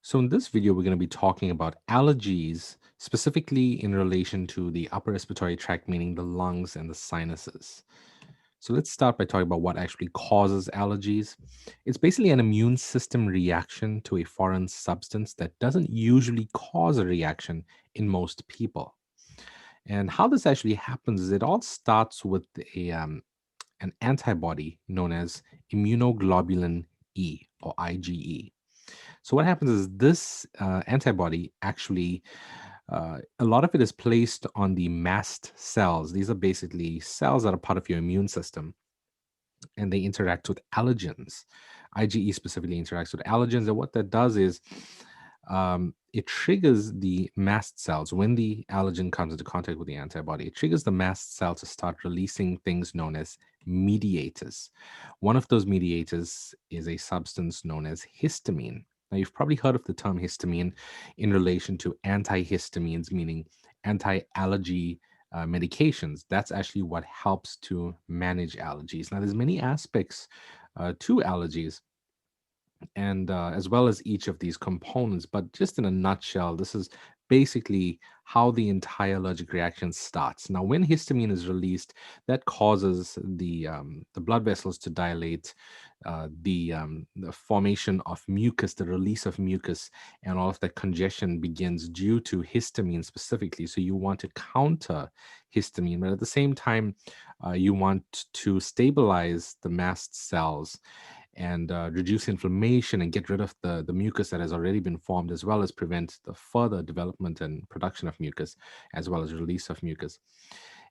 So in this video, we're going to be talking about allergies, specifically in relation to the upper respiratory tract, meaning the lungs and the sinuses. So let's start by talking about what actually causes allergies. It's basically an immune system reaction to a foreign substance that doesn't usually cause a reaction in most people. And how this actually happens is it all starts with an antibody known as immunoglobulin E or IgE. So what happens is this antibody actually, a lot of it is placed on the mast cells. These are basically cells that are part of your immune system, and they interact with allergens. IgE specifically interacts with allergens, and what that does is it triggers the mast cells when the allergen comes into contact with the antibody. It triggers the mast cell to start releasing things known as mediators. One of those mediators is a substance known as histamine. Now, you've probably heard of the term histamine in relation to antihistamines, meaning anti allergy medications. That's actually what helps to manage allergies. Now, there's many aspects to allergies, and as well as each of these components. But just in a nutshell, this is basically how the entire allergic reaction starts. Now, when histamine is released, that causes the blood vessels to dilate, the formation of mucus, the release of mucus, and all of that congestion begins due to histamine specifically. So you want to counter histamine, but at the same time, you want to stabilize the mast cells and reduce inflammation and get rid of the mucus that has already been formed, as well as prevent the further development and production of mucus, as well as release of mucus.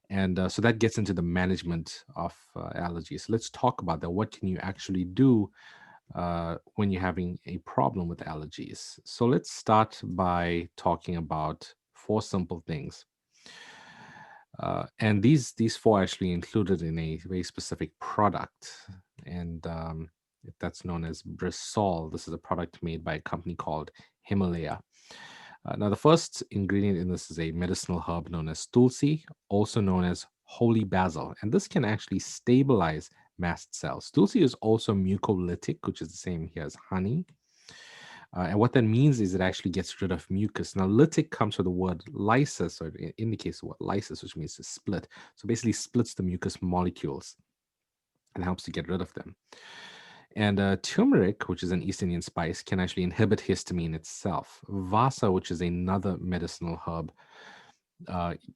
And so that gets into the management of allergies. So let's talk about that. What can you actually do when you're having a problem with allergies? So let's start by talking about four simple things. And these four actually included in a very specific product, and that's known as Brisol. This is a product made by a company called Himalaya. Now, the first ingredient in this is a medicinal herb known as Tulsi, also known as holy basil, and this can actually stabilize mast cells. Tulsi is also mucolytic, which is the same here as honey. And what that means is it actually gets rid of mucus. Now, lytic comes from the word lysis, or it indicates the word lysis, which means to split. So basically splits the mucus molecules and helps to get rid of them. And turmeric, which is an East Indian spice, can actually inhibit histamine itself. Vasa, which is another medicinal herb,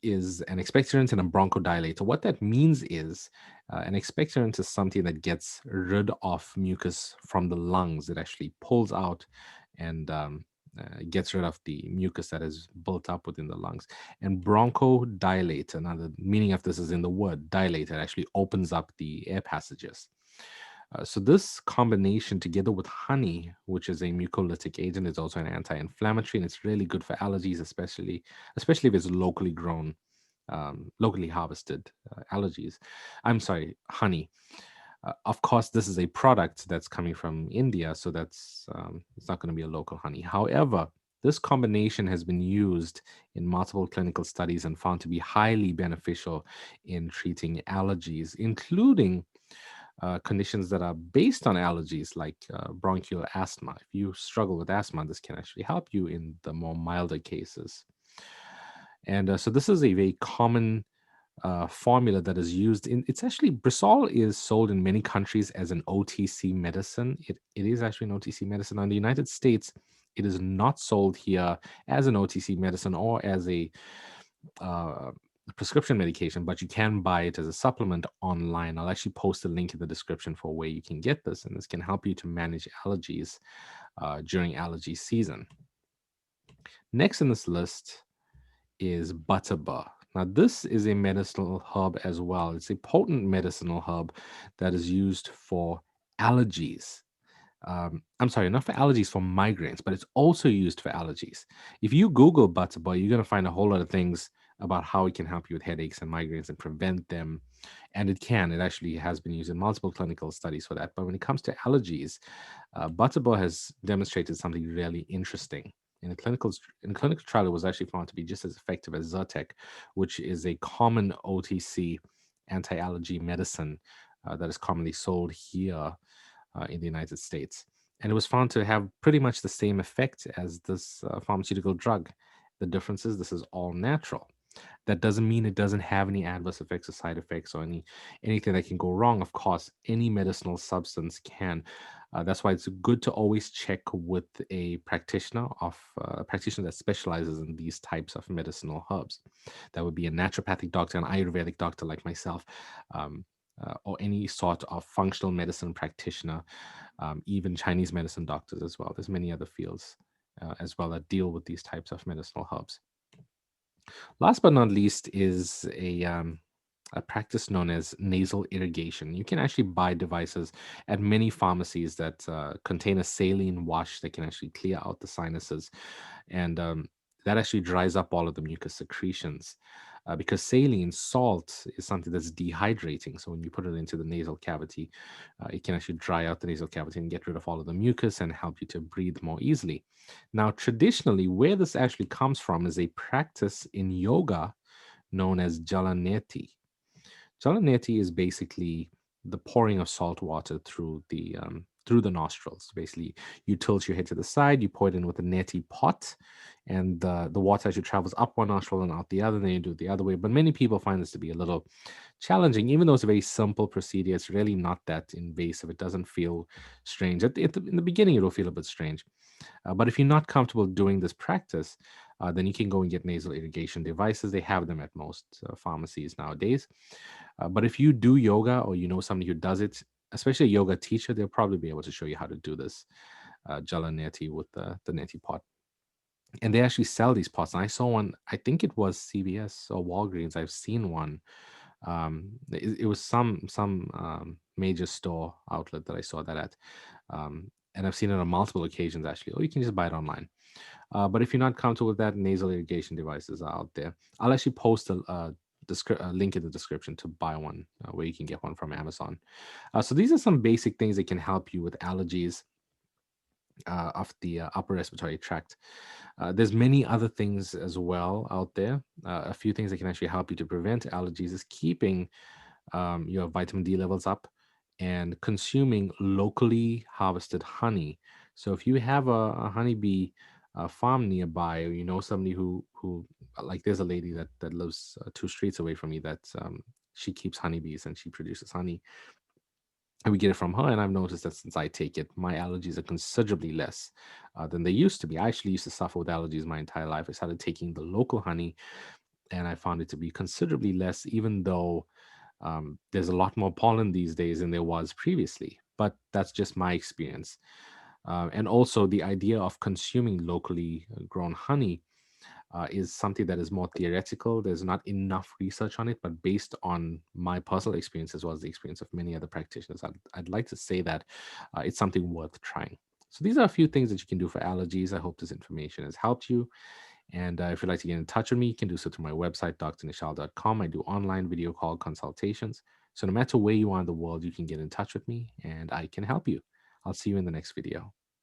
is an expectorant and a bronchodilator. What that means is an expectorant is something that gets rid of mucus from the lungs. It actually pulls out and gets rid of the mucus that is built up within the lungs. And bronchodilate, another meaning of this is in the word dilate, it actually opens up the air passages. So this combination together with honey, which is a mucolytic agent, is also an anti-inflammatory, and it's really good for allergies, especially if it's locally grown, locally harvested allergies. I'm sorry, honey. Of course, this is a product that's coming from India, so that's it's not going to be a local honey. However, this combination has been used in multiple clinical studies and found to be highly beneficial in treating allergies, including conditions that are based on allergies like bronchial asthma. If you struggle with asthma, this can actually help you in the more milder cases. And so this is a very common formula that is used in. It's actually Brisol is sold in many countries as an OTC medicine. It is actually an OTC medicine. In the United States, it is not sold here as an OTC medicine or as a uh, prescription medication, but you can buy it as a supplement online. I'll actually post a link in the description for where you can get this, and this can help you to manage allergies during allergy season. Next in this list is butterbur. Now, this is a medicinal herb as well. It's a potent medicinal herb that is used for allergies. I'm sorry, not for allergies, for migraines, but it's also used for allergies. If you Google butterbur, you're going to find a whole lot of things about how it can help you with headaches and migraines and prevent them. And it actually has been used in multiple clinical studies for that. But when it comes to allergies, butterbur has demonstrated something really interesting. In a clinical trial, it was actually found to be just as effective as Zyrtec, which is a common OTC anti-allergy medicine that is commonly sold here in the United States. And it was found to have pretty much the same effect as this pharmaceutical drug. The difference is this is all natural. That doesn't mean it doesn't have any adverse effects or side effects or anything that can go wrong. Of course, any medicinal substance can. That's why it's good to always check with a practitioner that specializes in these types of medicinal herbs. That would be a naturopathic doctor, an Ayurvedic doctor like myself, um, or any sort of functional medicine practitioner, even Chinese medicine doctors as well. There's many other fields as well that deal with these types of medicinal herbs. Last but not least is a practice known as nasal irrigation. You can actually buy devices at many pharmacies that contain a saline wash that can actually clear out the sinuses, and that actually dries up all of the mucus secretions. Because saline salt is something that's dehydrating. So when you put it into the nasal cavity, it can actually dry out the nasal cavity and get rid of all of the mucus and help you to breathe more easily. Now, traditionally, where this actually comes from is a practice in yoga known as Jalaneti. Jalaneti is basically the pouring of salt water through the nostrils. Basically, you tilt your head to the side, you pour it in with a neti pot, and the water actually travels up one nostril and out the other. Then you do it the other way. But many people find this to be a little challenging, even though it's a very simple procedure. It's really not that invasive. It doesn't feel strange. In the beginning, it'll feel a bit strange. But if you're not comfortable doing this practice, then you can go and get nasal irrigation devices. They have them at most pharmacies nowadays. But if you do yoga or you know somebody who does it, especially a yoga teacher, they'll probably be able to show you how to do this Jalaneti with the neti pot. And they actually sell these pots. And I saw one, I think it was CVS or Walgreens. I've seen one. It was some major store outlet that I saw that at. And I've seen it on multiple occasions actually, or you can just buy it online. But if you're not comfortable with that, nasal irrigation devices are out there. I'll actually post a link in the description to buy one where you can get one from Amazon. So these are some basic things that can help you with allergies of the upper respiratory tract. There's many other things as well out there. A few things that can actually help you to prevent allergies is keeping your vitamin D levels up and consuming locally harvested honey. So if you have a honeybee farm nearby, or you know somebody who like there's a lady that lives 2 streets away from me that she keeps honeybees and she produces honey. And we get it from her, and I've noticed that since I take it, my allergies are considerably less than they used to be. I actually used to suffer with allergies my entire life. I started taking the local honey, and I found it to be considerably less, even though there's a lot more pollen these days than there was previously. But that's just my experience. And also, the idea of consuming locally grown honey is something that is more theoretical. There's not enough research on it, but based on my personal experience as well as the experience of many other practitioners, I'd like to say that it's something worth trying. So these are a few things that you can do for allergies. I hope this information has helped you. And if you'd like to get in touch with me, you can do so through my website, drnishal.com. I do online video call consultations. So no matter where you are in the world, you can get in touch with me and I can help you. I'll see you in the next video.